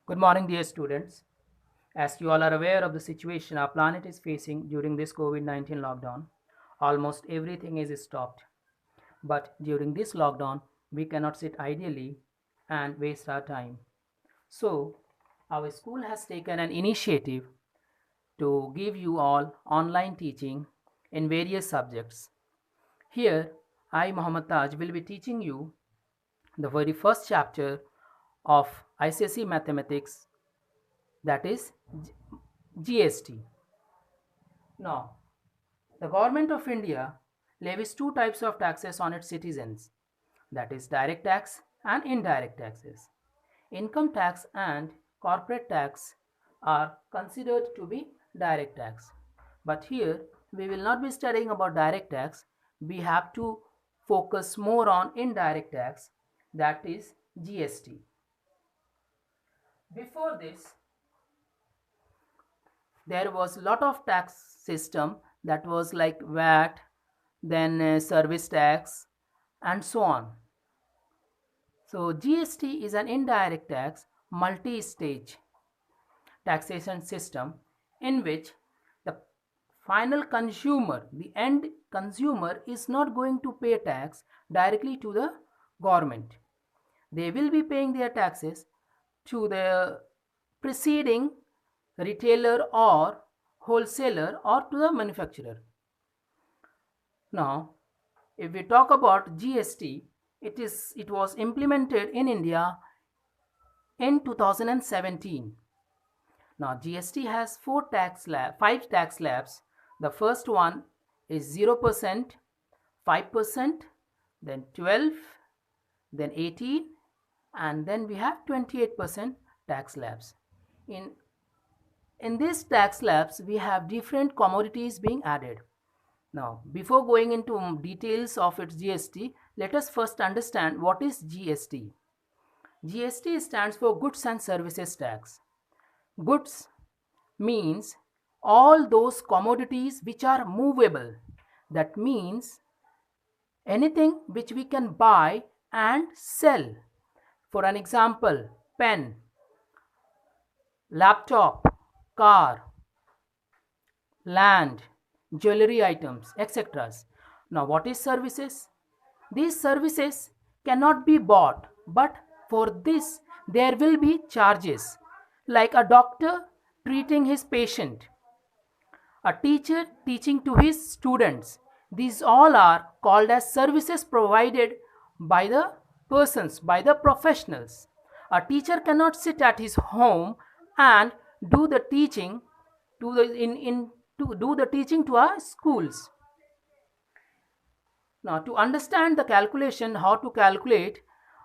Good morning, dear students. As you all are aware of the situation our planet is facing during this COVID 19 lockdown, almost everything is stopped. But during this lockdown, we cannot sit ideally and waste our time. So, our school has taken an initiative to give you all online teaching in various subjects. Here, I, Muhammad Taj, will be teaching you the very first chapter of ICSE Mathematics, that is GST. Now, the government of India levies two types of taxes on its citizens, that is direct tax and indirect taxes. Income tax and corporate tax are considered to be direct tax. But here we will not be studying about direct tax. We have to focus more on indirect tax, that is GST. Before this, there was a lot of tax system that was like VAT, then service tax, and so on. So GST is an indirect tax multi-stage taxation system in which the final consumer, the end consumer, is not going to pay tax directly to the government. They will be paying their taxes to the preceding retailer or wholesaler or to the manufacturer. Now, if we talk about GST, it was implemented in India in 2017. Now, GST has five tax slabs. The first one is 0%, 5%, then 12, then 18, and then we have 28% tax slabs. In in these tax slabs, we have different commodities being added. Now, before going into details of its GST, let us first understand what is GST. GST stands for Goods and Services Tax. Goods means all those commodities which are movable. That means anything which we can buy and sell. For an example, pen, laptop, car, land, jewelry items, etc. Now, what is services? These services cannot be bought, but for this there will be charges, like a doctor treating his patient, a teacher teaching to his students. These all are called as services provided by the persons, by the professionals. A teacher cannot sit at his home and do the teaching to do the teaching to our schools. Now, to understand the calculation, how to calculate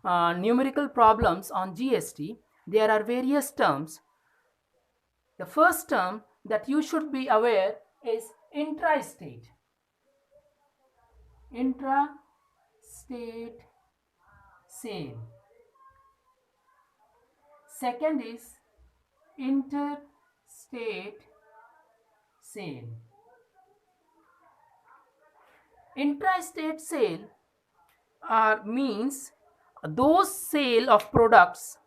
numerical problems on GST, there are various terms. The first term that you should be aware is intra-state. Intra-state sale. Second is interstate sale. Intra-state sale means those sale of products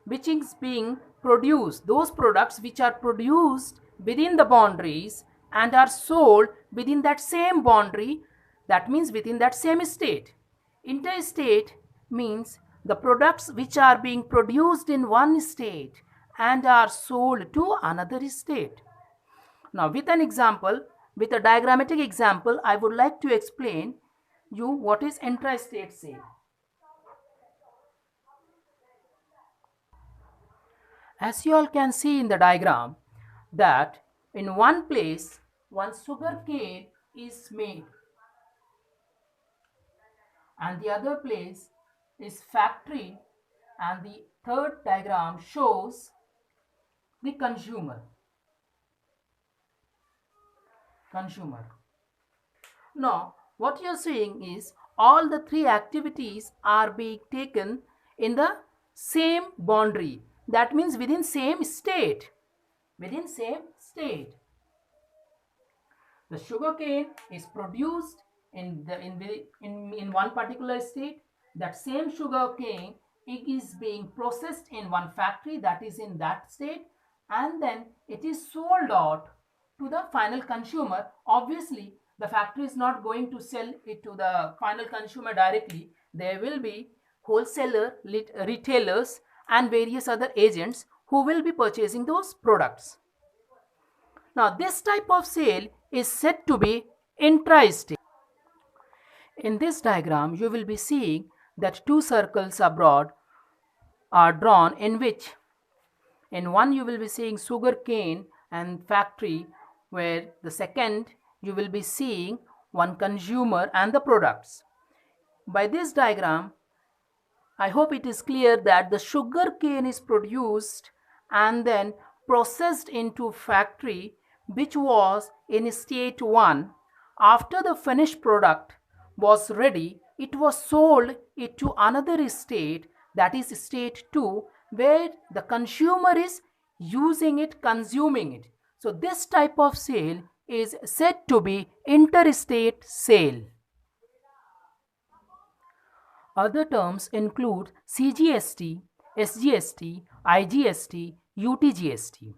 which is being produced, those products which are produced within the boundaries and are sold within that same boundary, that means within that same state. Interstate means the products which are being produced in one state and are sold to another state. Now, with an example, with a diagrammatic example, I would like to explain you what is intra-state sale. As you all can see in the diagram, that in one place one sugar cane is made and the other place is factory, and the third diagram shows the consumer. Now, what you are seeing is all the three activities are being taken in the same boundary. That means within same state. Within same state. The sugarcane is produced in one particular state. That same sugarcane it is being processed in one factory that is in that state, and then it is sold out to the final consumer. Obviously, the factory is not going to sell it to the final consumer directly. There will be wholesaler, retailers, and various other agents who will be purchasing those products. Now, this type of sale is said to be intra-state. In this diagram, you will be seeing that two circles abroad are drawn, in which in one you will be seeing sugar cane and factory, where the second you will be seeing one consumer and the products. By this diagram, I hope it is clear that the sugar cane is produced and then processed into factory which was in state 1. After the finished product was ready, it was sold into another state, that is state 2, where the consumer is using it, consuming it. So this type of sale is said to be interstate sale. Other terms include CGST, SGST, IGST, UTGST.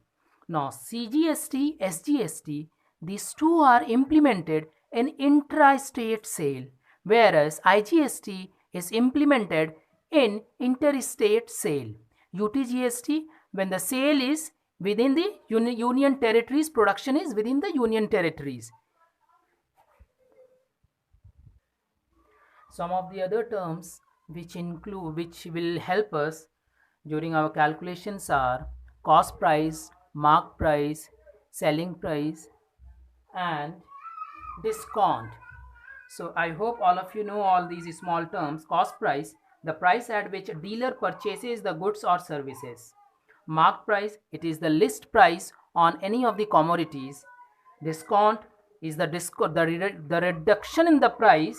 Now, CGST, SGST, these two are implemented in intra-state sale, whereas IGST is implemented in interstate sale. UTGST, when the sale is within the union territories, production is within the union territories. Some of the other terms which will help us during our calculations are cost price, mark price, selling price, and discount. So I hope all of you know all these small terms. Cost price, the price at which a dealer purchases the goods or services. Mark price, it is the list price on any of the commodities. Discount is the reduction in the price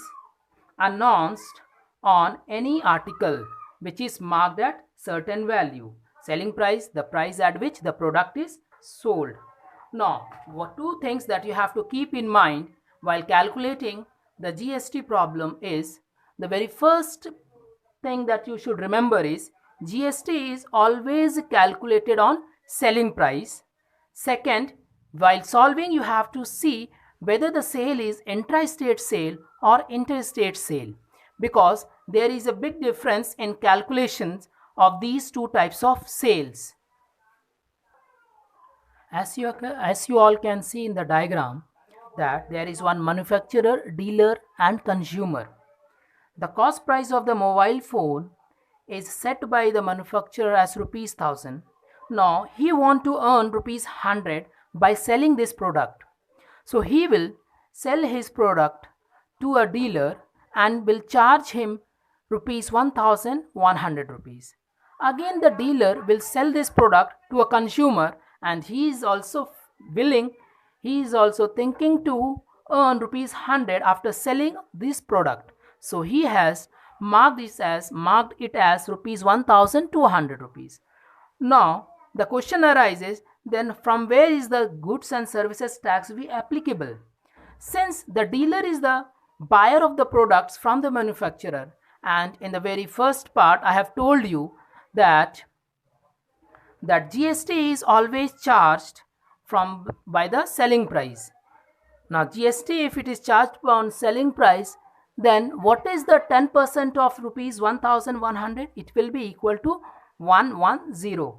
announced on any article which is marked at certain value. Selling price, the price at which the product is sold. Now, what two things that you have to keep in mind while calculating the GST problem is, the very first thing that you should remember is GST is always calculated on selling price. Second, while solving, you have to see whether the sale is intra-state sale or interstate sale, because there is a big difference in calculations of these two types of sales. As you all can see in the diagram, that there is one manufacturer, dealer, and consumer. The cost price of the mobile phone is set by the manufacturer as rupees 1000. Now he want to earn rupees 100 by selling this product. So he will sell his product to a dealer and will charge him rupees 1100 rupees. Again the dealer will sell this product to a consumer, and he is also thinking to earn rupees 100 after selling this product. So he has marked it as rupees 1200 rupees. Now the question arises, then from where is the goods and services tax be applicable? Since the dealer is the buyer of the products from the manufacturer, and in the very first part I have told you that GST is always charged by the selling price. Now GST, if it is charged on selling price, then what is the 10% of rupees 1100? It will be equal to 110.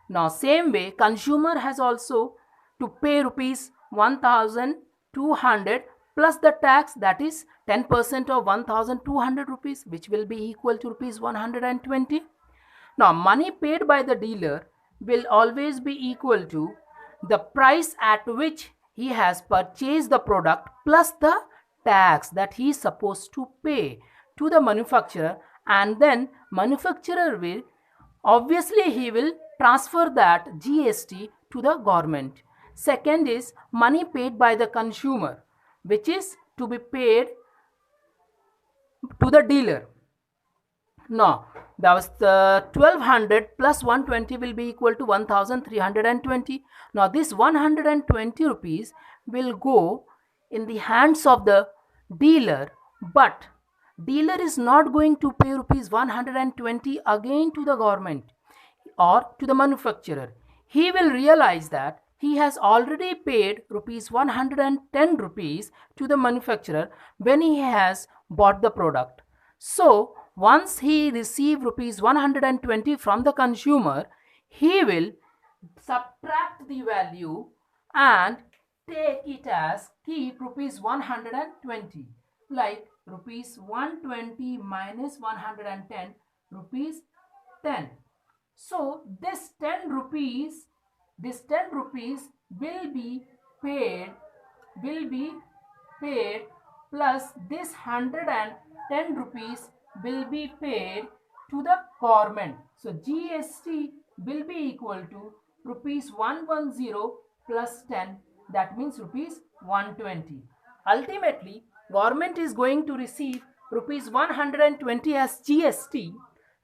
Now same way, consumer has also to pay rupees 1200 plus the tax, that is 10% of 1200 rupees, which will be equal to rupees 120. Now money paid by the dealer will always be equal to the price at which he has purchased the product plus the tax that he is supposed to pay to the manufacturer, and then manufacturer will he will transfer that GST to the government. Second is money paid by the consumer, which is to be paid to the dealer. Now that was the 1200 plus 120 will be equal to 1320. Now this 120 rupees will go in the hands of the dealer, but dealer is not going to pay rupees 120 again to the government or to the manufacturer. He will realize that he has already paid rupees 110 rupees to the manufacturer when he has bought the product. So once he receive rupees 120 from the consumer, he will subtract the value and take it as keep rupees 120, like rupees 120 minus 110, rupees 10. So this 10 rupees paid will be paid plus this 110 rupees will be paid to the government. So GST will be equal to rupees 110 plus 10, that means rupees 120. Ultimately, government is going to receive rupees 120 as GST,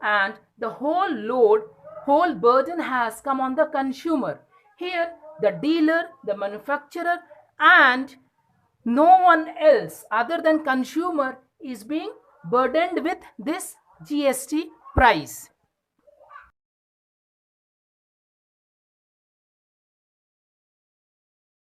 and the whole burden has come on the consumer. Here the dealer, the manufacturer, and no one else other than consumer is being burdened with this GST price.